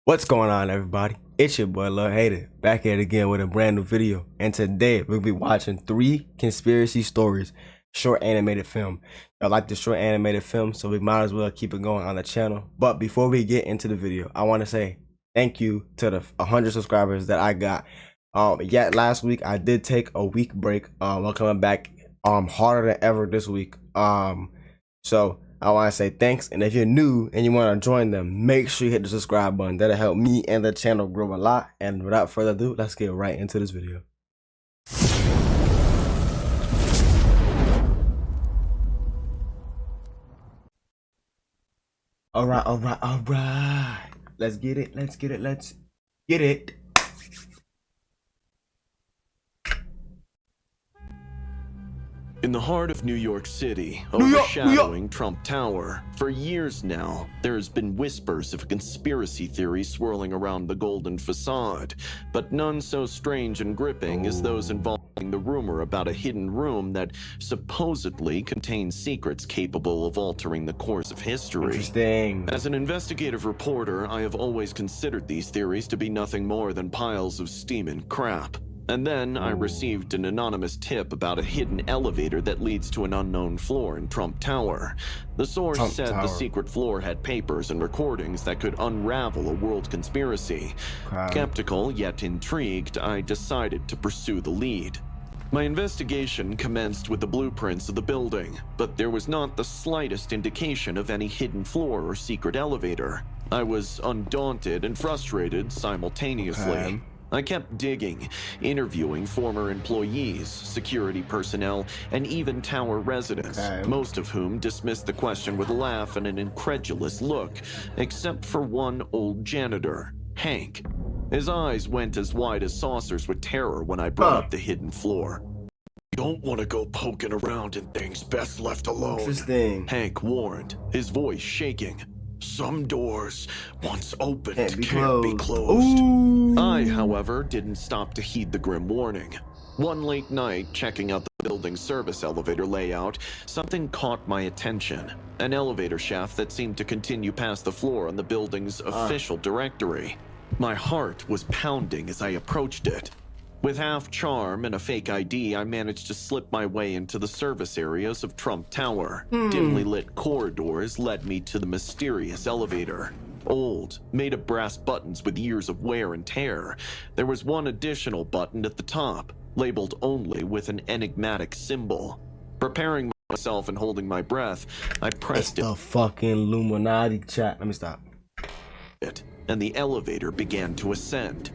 What's going on, everybody? It's your boy LiLHated, back at it again with a brand new video. And today we'll be watching 3 conspiracy stories, short animated film. I like the short animated film, so we might as well keep it going on the channel. But before we get into the video, I want to say thank you to the 100 subscribers that I got. Last week I did take a week break. We're coming back harder than ever this week. So I want to say thanks, and if you're new and you want to join them, make sure you hit the subscribe button. That'll help me and the channel grow a lot. And without further ado, let's get right into this video. All right. Let's get it. In the heart of New York City, overshadowing Trump Tower, for years now, there has been whispers of a conspiracy theory swirling around the golden facade, but none so strange and gripping as those involving the rumor about a hidden room that supposedly contains secrets capable of altering the course of history. Interesting. As an investigative reporter, I have always considered these theories to be nothing more than piles of steaming crap. And then I received an anonymous tip about a hidden elevator that leads to an unknown floor in Trump Tower. The source said the secret floor had papers and recordings that could unravel a world conspiracy. Skeptical yet intrigued, I decided to pursue the lead. My investigation commenced with the blueprints of the building, but there was not the slightest indication of any hidden floor or secret elevator. I was undaunted and frustrated simultaneously. I kept digging, interviewing former employees, security personnel, and even tower residents, most of whom dismissed the question with a laugh and an incredulous look, except for one old janitor, Hank. His eyes went as wide as saucers with terror when I brought up the hidden floor. "You don't want to go poking around in things best left alone," Hank warned, his voice shaking. "Some doors, once opened, can't be closed. I, however, didn't stop to heed the grim warning. One late night, checking out the building's service elevator layout, something caught my attention. An elevator shaft that seemed to continue past the floor on the building's official directory. My heart was pounding as I approached it. With half charm and a fake ID, I managed to slip my way into the service areas of Trump Tower. Dimly lit corridors led me to the mysterious elevator. Old, made of brass buttons with years of wear and tear. There was one additional button at the top, labeled only with an enigmatic symbol. Preparing myself and holding my breath, I pressed it. The fucking Illuminati chat. Let me stop. And the elevator began to ascend.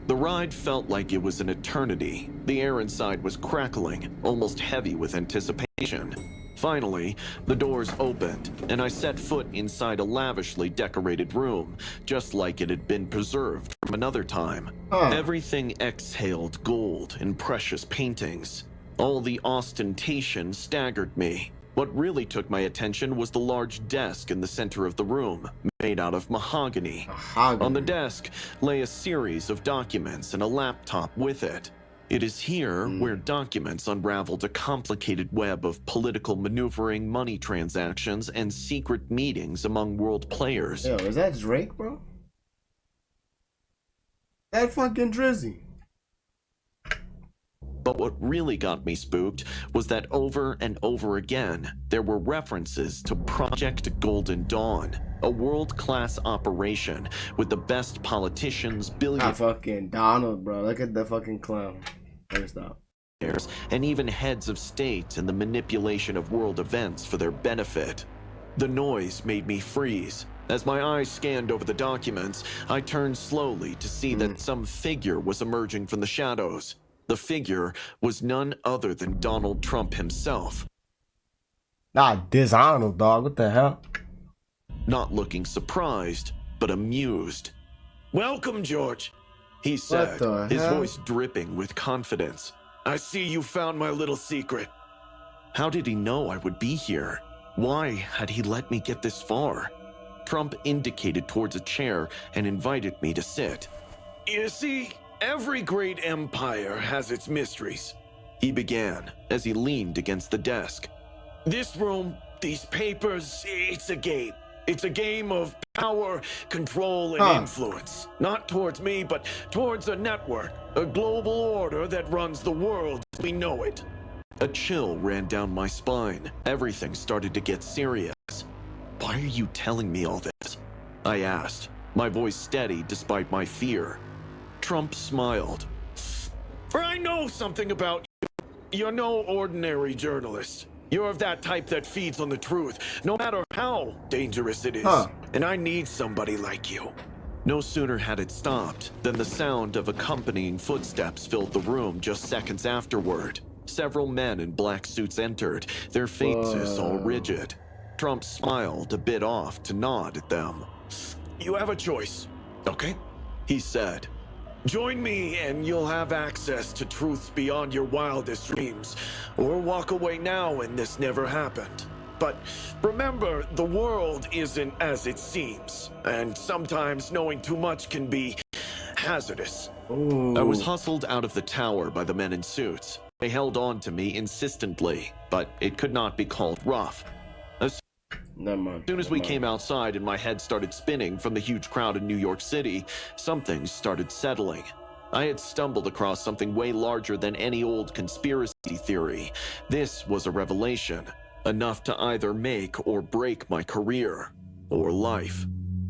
The ride felt like it was an eternity. The air inside was crackling, almost heavy with anticipation. Finally, the doors opened, and I set foot inside a lavishly decorated room, just like it had been preserved from another time. Everything exhaled gold and precious paintings. All the ostentation staggered me. What really took my attention was the large desk in the center of the room, made out of mahogany. On the desk lay a series of documents and a laptop with it. It is here where documents unraveled a complicated web of political maneuvering, money transactions, and secret meetings among world players. Yo, is that Drake, bro? That fucking Drizzy. But what really got me spooked was that over and over again, there were references to Project Golden Dawn, a world-class operation with the best politicians, billionaires, fucking Donald, bro. Look at the fucking clown. Let me stop. And even heads of state in the manipulation of world events for their benefit. The noise made me freeze. As my eyes scanned over the documents, I turned slowly to see that some figure was emerging from the shadows. The figure was none other than Donald Trump himself. Nah, Donald, dog. What the hell? Not looking surprised, but amused. "Welcome, George," he said, his voice dripping with confidence. "I see you found my little secret." How did he know I would be here? Why had he let me get this far? Trump indicated towards a chair and invited me to sit. "You see, every great empire has its mysteries," he began as he leaned against the desk. "This room, these papers, it's a game. It's a game of power, control, and influence. Not towards me, but towards a network. A global order that runs the world as we know it. A chill ran down my spine. Everything started to get serious. Why are you telling me all this? I asked, my voice steady despite my fear. Trump smiled. For I know something about you. You're no ordinary journalist. You're of that type that feeds on the truth, no matter how dangerous it is. And I need somebody like you. No sooner had it stopped than the sound of accompanying footsteps filled the room just seconds afterward. Several men in black suits entered, their faces all rigid. Trump smiled a bit off to nod at them. You have a choice, okay? He said. Join me and you'll have access to truths beyond your wildest dreams. Or walk away now and this never happened. But remember, the world isn't as it seems. And sometimes knowing too much can be hazardous. Ooh. I was hustled out of the tower by the men in suits. They held on to me insistently, but it could not be called rough. As soon as we came outside and my head started spinning from the huge crowd in New York City, something started settling. I had stumbled across something way larger than any old conspiracy theory. This was a revelation, enough to either make or break my career or life.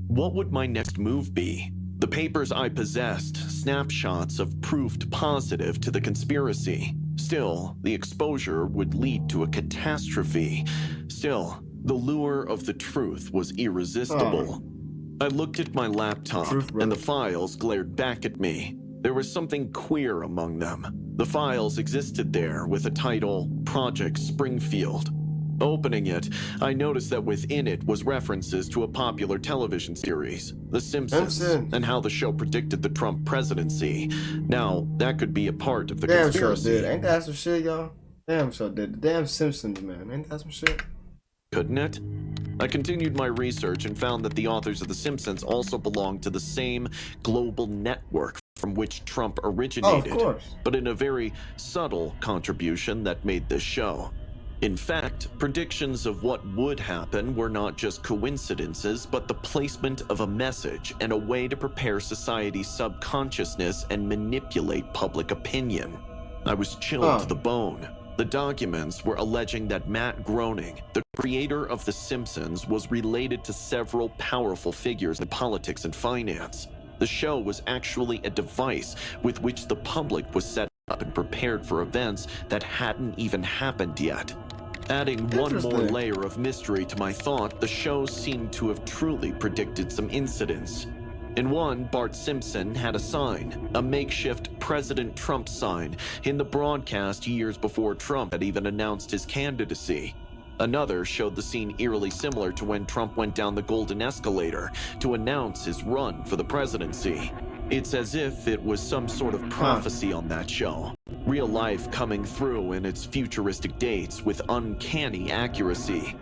What would my next move be? The papers I possessed, snapshots of proof positive to the conspiracy. Still, the exposure would lead to a catastrophe. Still, the lure of the truth was irresistible. I looked at my laptop, and the files glared back at me. There was something queer among them. The files existed there with a title, Project Springfield. Opening it, I noticed that within it was references to a popular television series, The Simpsons, and how the show predicted the Trump presidency. Now, that could be a part of the conspiracy. Damn sure did. Ain't that some shit, y'all? Damn sure did. The damn Simpsons, man. Ain't that some shit? Couldn't it? I continued my research and found that the authors of The Simpsons also belonged to the same global network from which Trump originated, but in a very subtle contribution that made this show. In fact, predictions of what would happen were not just coincidences, but the placement of a message and a way to prepare society's subconsciousness and manipulate public opinion. I was chilled to the bone. The documents were alleging that Matt Groening, the creator of The Simpsons, was related to several powerful figures in politics and finance. The show was actually a device with which the public was set up and prepared for events that hadn't even happened yet. Adding one more layer of mystery to my thought, the show seemed to have truly predicted some incidents. In one, Bart Simpson had a sign, a makeshift President Trump sign, in the broadcast years before Trump had even announced his candidacy. Another showed the scene eerily similar to when Trump went down the golden escalator to announce his run for the presidency. It's as if it was some sort of prophecy on that show. Real life coming through in its futuristic dates with uncanny accuracy.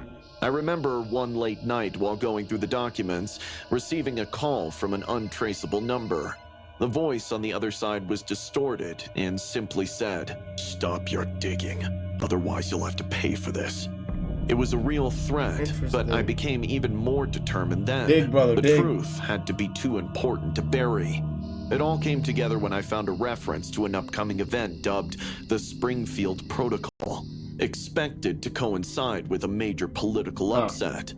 I remember one late night while going through the documents, receiving a call from an untraceable number. The voice on the other side was distorted and simply said, "Stop your digging, otherwise you'll have to pay for this." It was a real threat, but I became even more determined then. The truth had to be too important to bury. It all came together when I found a reference to an upcoming event dubbed the Springfield Protocol, expected to coincide with a major political upset.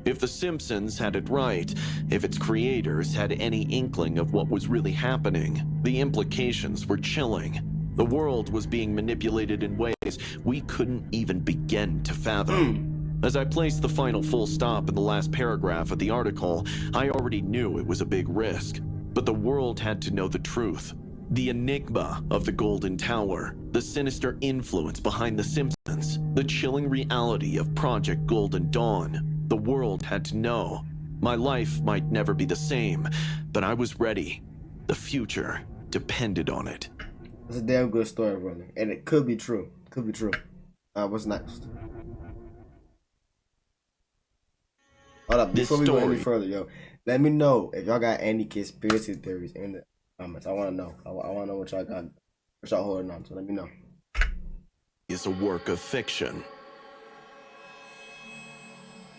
If The Simpsons had it right, if its creators had any inkling of what was really happening, the implications were chilling. The world was being manipulated in ways we couldn't even begin to fathom. As I placed the final full stop in the last paragraph of the article, I already knew it was a big risk. But the world had to know the truth. The enigma of the Golden Tower, the sinister influence behind The Simpsons, the chilling reality of Project Golden Dawn. The world had to know. My life might never be the same, but I was ready. The future depended on it. It's a damn good story, brother. And it could be true. Could be true. What's next? Hold up, before we go any further, yo, let me know if y'all got any conspiracy theories in the comments. I want to know. I want to know what y'all got, what y'all holding on to. Let me know. Is a work of fiction.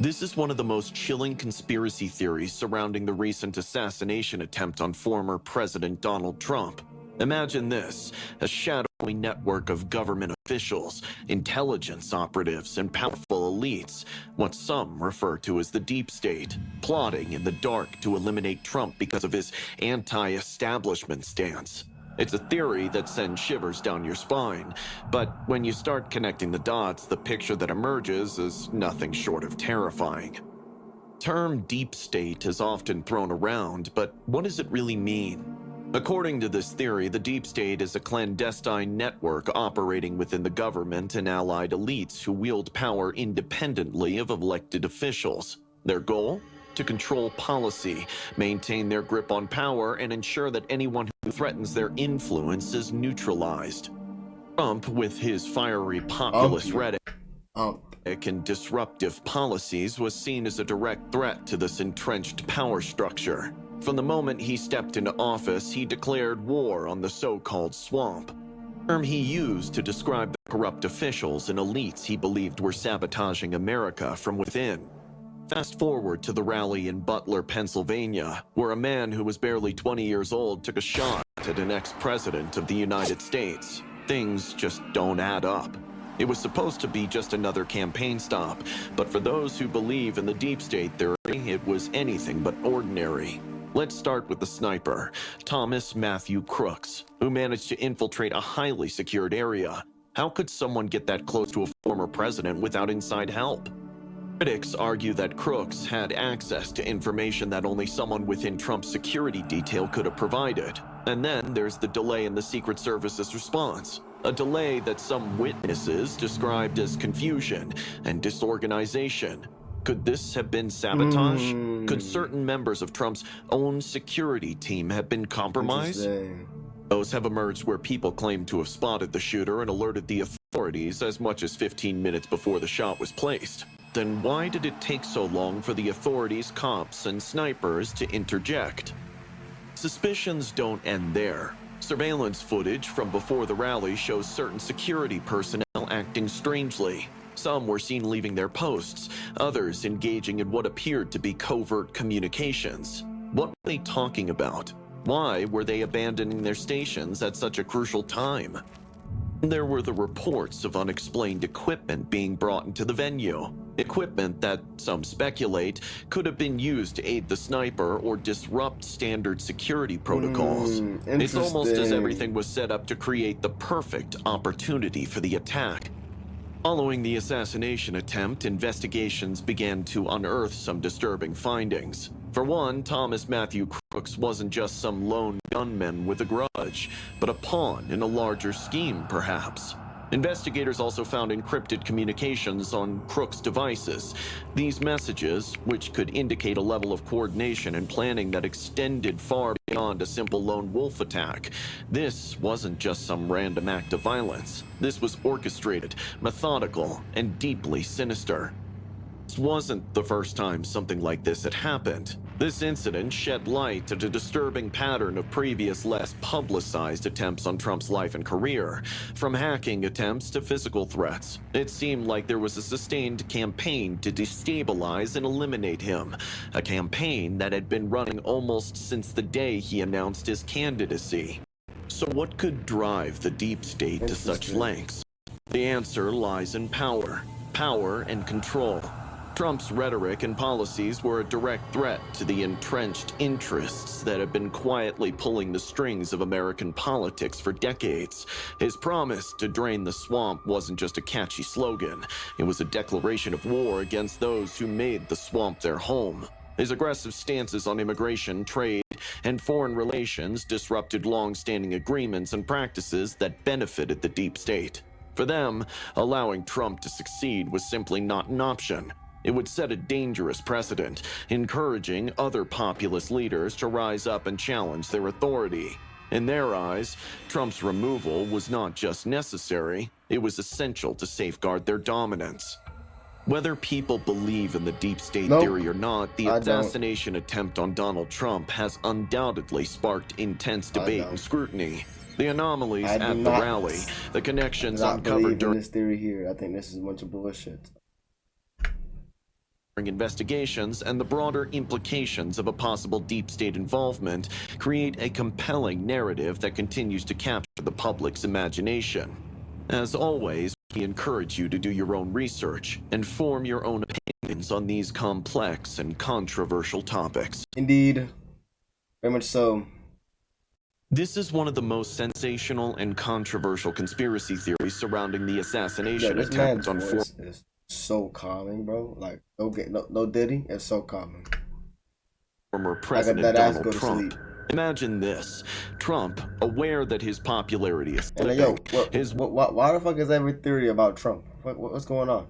This is one of the most chilling conspiracy theories surrounding the recent assassination attempt on former President Donald Trump. Imagine this, a shadowy network of government officials, intelligence operatives, and powerful elites, what some refer to as the deep state, plotting in the dark to eliminate Trump because of his anti-establishment stance. It's a theory that sends shivers down your spine, but when you start connecting the dots, the picture that emerges is nothing short of terrifying. The term deep state is often thrown around, but what does it really mean? According to this theory, the deep state is a clandestine network operating within the government and allied elites who wield power independently of elected officials. Their goal? To control policy, maintain their grip on power, and ensure that anyone who threatens their influence is neutralized. Trump, with his fiery populist rhetoric and disruptive policies, was seen as a direct threat to this entrenched power structure. From the moment he stepped into office, he declared war on the so-called swamp, a term he used to describe the corrupt officials and elites he believed were sabotaging America from within. Fast forward to the rally in Butler, Pennsylvania, where a man who was barely 20 years old took a shot at an ex-president of the United States. Things just don't add up. It was supposed to be just another campaign stop, but for those who believe in the deep state theory, it was anything but ordinary. Let's start with the sniper, Thomas Matthew Crooks, who managed to infiltrate a highly secured area. How could someone get that close to a former president without inside help? Critics argue that Crooks had access to information that only someone within Trump's security detail could have provided. And then there's the delay in the Secret Service's response, a delay that some witnesses described as confusion and disorganization. Could this have been sabotage? Could certain members of Trump's own security team have been compromised? Those have emerged where people claim to have spotted the shooter and alerted the authorities as much as 15 minutes before the shot was placed. Then why did it take so long for the authorities, cops, and snipers to interject? Suspicions don't end there. Surveillance footage from before the rally shows certain security personnel acting strangely. Some were seen leaving their posts, others engaging in what appeared to be covert communications. What were they talking about? Why were they abandoning their stations at such a crucial time? There were the reports of unexplained equipment being brought into the venue. Equipment that, some speculate, could have been used to aid the sniper or disrupt standard security protocols. It's almost as everything was set up to create the perfect opportunity for the attack. Following the assassination attempt, investigations began to unearth some disturbing findings. For one, Thomas Matthew Crooks wasn't just some lone gunman with a grudge, but a pawn in a larger scheme, perhaps. Investigators also found encrypted communications on Crooks' devices. These messages, which could indicate a level of coordination and planning that extended far beyond a simple lone wolf attack. This wasn't just some random act of violence. This was orchestrated, methodical, and deeply sinister. This wasn't the first time something like this had happened. This incident shed light on a disturbing pattern of previous, less publicized attempts on Trump's life and career. From hacking attempts to physical threats, it seemed like there was a sustained campaign to destabilize and eliminate him. A campaign that had been running almost since the day he announced his candidacy. So what could drive the deep state to such lengths? The answer lies in power. Power and control. Trump's rhetoric and policies were a direct threat to the entrenched interests that have been quietly pulling the strings of American politics for decades. His promise to drain the swamp wasn't just a catchy slogan. It was a declaration of war against those who made the swamp their home. His aggressive stances on immigration, trade, and foreign relations disrupted long-standing agreements and practices that benefited the deep state. For them, allowing Trump to succeed was simply not an option. It would set a dangerous precedent, encouraging other populist leaders to rise up and challenge their authority. In their eyes, Trump's removal was not just necessary, it was essential to safeguard their dominance. Whether people believe in the deep state theory or not, the assassination attempt on Donald Trump has undoubtedly sparked intense debate and scrutiny. The anomalies at the rally, the connections uncovered during this theory here. I think this is a bunch of bullshit. investigations and the broader implications of a possible deep state involvement create a compelling narrative that continues to capture the public's imagination. As always, we encourage you to do your own research and form your own opinions on these complex and controversial topics. Indeed. Very much so. This is one of the most sensational and controversial conspiracy theories surrounding the assassination This attempt man's on voice is so calming, bro. Like, no Diddy. It's so calming. former President Donald Trump. Sleep. Imagine this: Trump, aware that his popularity is slipping, why the fuck is every theory about Trump? What's going on?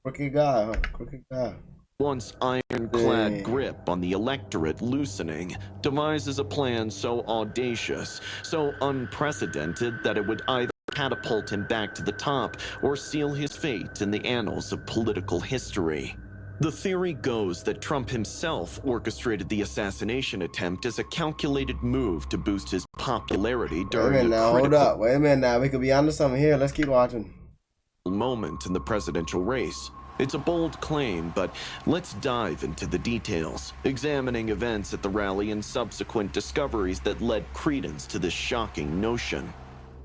Crooked guy, huh? Crooked guy. Once ironclad grip on the electorate loosening, devises a plan so audacious, so unprecedented that it would either catapult him back to the top or seal his fate in the annals of political history. The theory goes that Trump himself orchestrated the assassination attempt as a calculated move to boost his popularity during hold up. Wait a minute now. We could be onto something here. Let's keep watching. Moment in the presidential race. It's a bold claim, but let's dive into the details, examining events at the rally and subsequent discoveries that led credence to this shocking notion.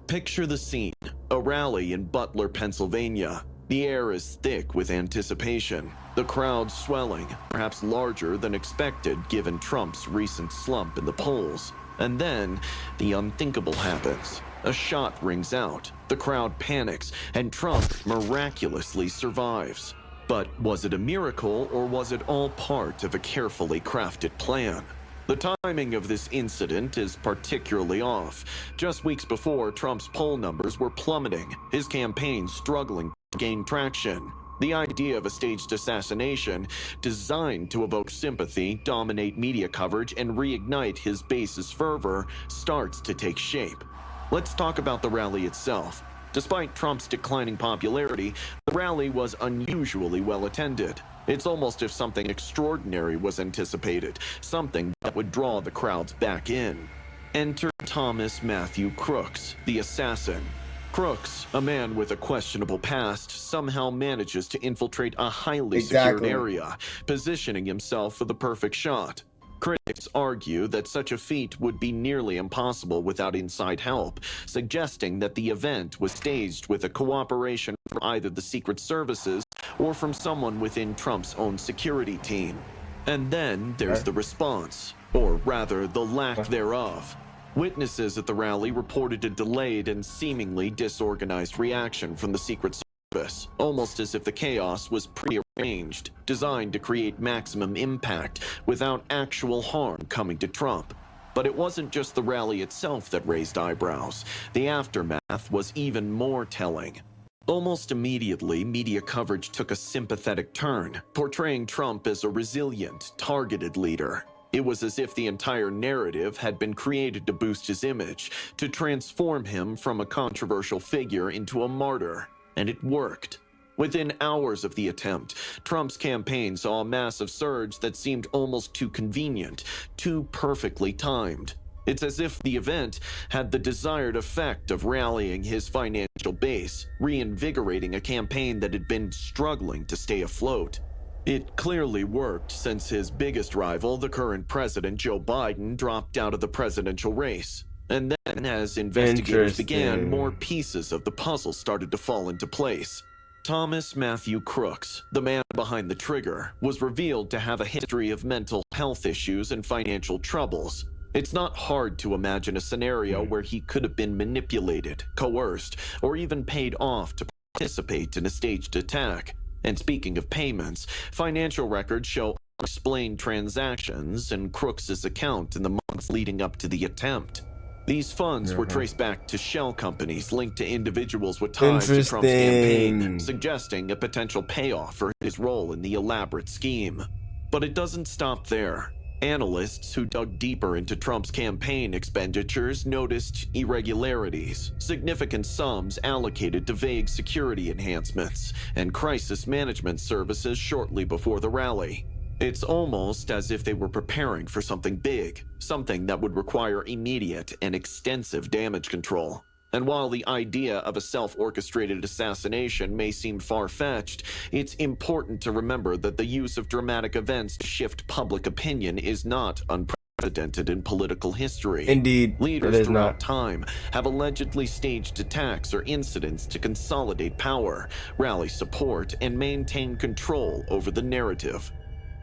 Picture the scene: a rally in Butler, Pennsylvania. The air is thick with anticipation, the crowd swelling, perhaps larger than expected given Trump's recent slump in the polls. And then, the unthinkable happens. A shot rings out, the crowd panics, and Trump miraculously survives. But was it a miracle, or was it all part of a carefully crafted plan? The timing of this incident is particularly off. Just weeks before, Trump's poll numbers were plummeting, his campaign struggling to gain traction. The idea of a staged assassination, designed to evoke sympathy, dominate media coverage, and reignite his base's fervor, starts to take shape. Let's talk about the rally itself. Despite Trump's declining popularity, the rally was unusually well attended. It's almost as if something extraordinary was anticipated, something that would draw the crowds back in. Enter Thomas Matthew Crooks, the assassin. Crooks, a man with a questionable past, somehow manages to infiltrate a highly secured area, positioning himself for the perfect shot. Critics argue that such a feat would be nearly impossible without inside help, suggesting that the event was staged with a cooperation from either the Secret Services or from someone within Trump's own security team. And then there's the response, or rather the lack thereof. Witnesses at the rally reported a delayed and seemingly disorganized reaction from the Secret Service, almost as if the chaos was prearranged, designed to create maximum impact without actual harm coming to Trump. But it wasn't just the rally itself that raised eyebrows. The aftermath was even more telling. Almost immediately, media coverage took a sympathetic turn, portraying Trump as a resilient, targeted leader. It was as if the entire narrative had been created to boost his image, to transform him from a controversial figure into a martyr. And it worked. Within hours of the attempt, Trump's campaign saw a massive surge that seemed almost too convenient, too perfectly timed. It's as if the event had the desired effect of rallying his financial base, reinvigorating a campaign that had been struggling to stay afloat. It clearly worked since his biggest rival, the current president Joe Biden, dropped out of the presidential race. And then, as investigators began, more pieces of the puzzle started to fall into place. Thomas Matthew Crooks, the man behind the trigger, was revealed to have a history of mental health issues and financial troubles. It's not hard to imagine a scenario where he could have been manipulated, coerced, or even paid off to participate in a staged attack. And speaking of payments, financial records show unexplained transactions in Crooks' account in the months leading up to the attempt. These funds were traced back to shell companies linked to individuals with ties to Trump's campaign, suggesting a potential payoff for his role in the elaborate scheme. But it doesn't stop there. Analysts who dug deeper into Trump's campaign expenditures noticed irregularities, significant sums allocated to vague security enhancements, and crisis management services shortly before the rally. It's almost as if they were preparing for something big, something that would require immediate and extensive damage control. And while the idea of a self-orchestrated assassination may seem far-fetched, it's important to remember that the use of dramatic events to shift public opinion is not unprecedented in political history. Indeed, it Leaders is throughout not. time have allegedly staged attacks or incidents to consolidate power, rally support, and maintain control over the narrative.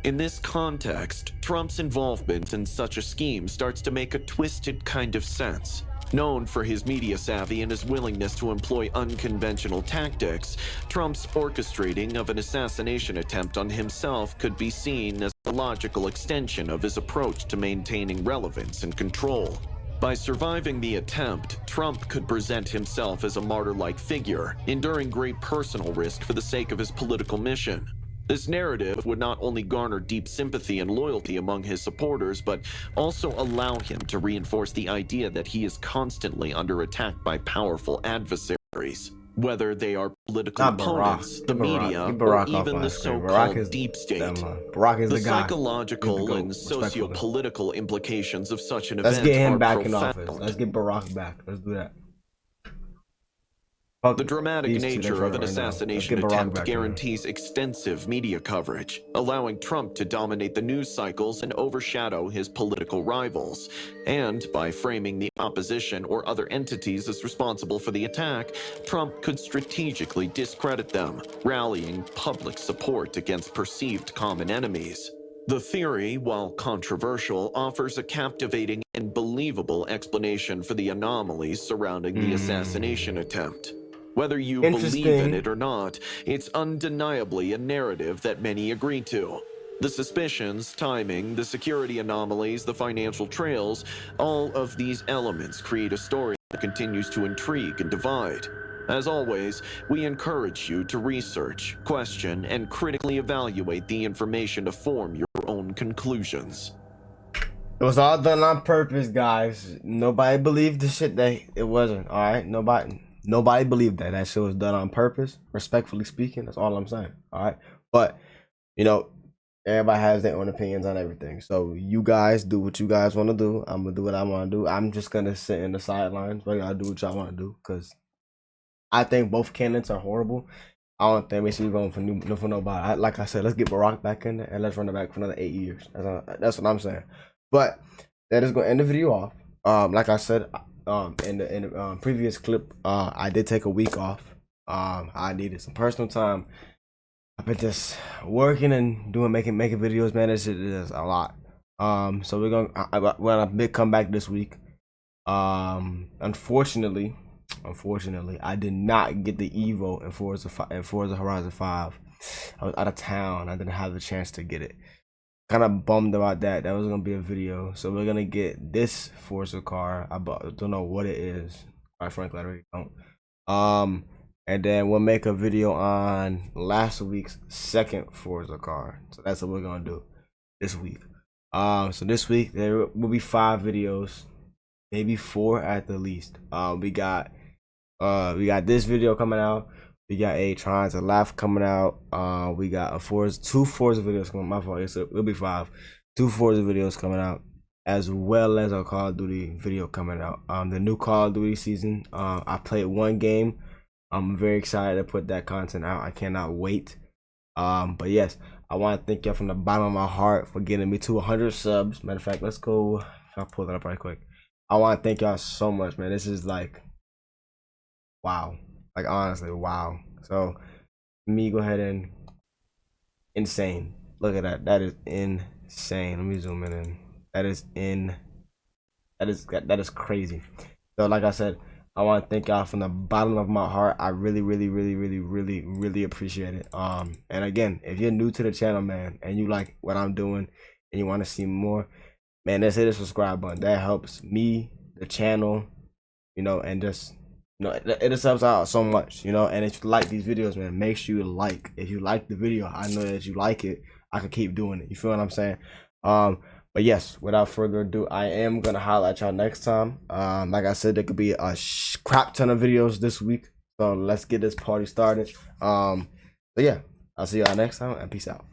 In this context, Trump's involvement in such a scheme starts to make a twisted kind of sense. Known for his media savvy and his willingness to employ unconventional tactics, Trump's orchestrating of an assassination attempt on himself could be seen as a logical extension of his approach to maintaining relevance and control. By surviving the attempt, Trump could present himself as a martyr-like figure, enduring great personal risk for the sake of his political mission. This narrative would not only garner deep sympathy and loyalty among his supporters, but also allow him to reinforce the idea that he is constantly under attack by powerful adversaries, whether they are political Not opponents, Barack. the Get media, Barack or off even my the screen. so-called deep state. Barack is The the guy. psychological He's the and GOAT, respectfully. socio-political implications of such an Let's event get him are back in profound. office. Let's get Barack back. Let's do that. The dramatic nature of an assassination attempt guarantees extensive media coverage, allowing Trump to dominate the news cycles and overshadow his political rivals. And by framing the opposition or other entities as responsible for the attack, Trump could strategically discredit them, rallying public support against perceived common enemies. The theory, while controversial, offers a captivating and believable explanation for the anomalies surrounding the assassination attempt. Whether you believe in it or not, it's undeniably a narrative that many agree to. The suspicions, timing, the security anomalies, the financial trails, all of these elements create a story that continues to intrigue and divide. As always, we encourage you to research, question, and critically evaluate the information to form your own conclusions. It was all done on purpose, guys. Nobody believed the shit that it wasn't. All right, nobody believed that. That shit was done on purpose. Respectfully speaking, that's all I'm saying. All right, but you know, everybody has their own opinions on everything. So you guys do what you guys want to do. I'm gonna do what I want to do. I'm just gonna sit in the sidelines, but y'all do what y'all want to do, because I think both candidates are horrible. I don't think we should be voting for nobody. Like I said, let's get Barack back in there and let's run it back for another 8 years. That's what I'm saying. But that is gonna end the video off. Like I said, in the previous clip, I did take a week off. I needed some personal time. I've been just working and making videos, man. This shit is a lot. So we're gonna come back this week. Unfortunately, I did not get the Evo in Forza Horizon 5. I was out of town. I didn't have the chance to get it. Kind of bummed about that. That was gonna be a video. So we're gonna get this Forza car. I don't know what it is. Quite frankly, I really don't. And then we'll make a video on last week's second Forza car. So that's what we're gonna do this week. So this week there will be 5 videos, maybe 4 at the least. We got this video coming out. We got a Trying to Laugh coming out. We got a 2 Forza videos coming. My fault. So it'll be 5. 2 Forza videos coming out, as well as a Call of Duty video coming out. The new Call of Duty season. I played 1 game. I'm very excited to put that content out. I cannot wait. But yes, I want to thank y'all from the bottom of my heart for getting me to 100 subs. Matter of fact, let's go. I'll pull that up right quick. I want to thank y'all so much, man. This is like, wow. Like, honestly, wow. So let me go ahead and insane. Look at that. That is insane. Let me zoom in. That is crazy. So like I said, I want to thank y'all from the bottom of my heart. I really appreciate it. And again, if you're new to the channel, man, and you like what I'm doing and you want to see more, man, let's hit the subscribe button. That helps me, the channel, you know, and just, you know, it just helps out so much, you know. And if you like these videos, man, make sure you like. If you like the video, I know that you like it. I can keep doing it. You feel what I'm saying? But yes, without further ado, I am gonna holler at y'all next time. Like I said, there could be a crap ton of videos this week, so let's get this party started. But yeah, I'll see y'all next time, and peace out.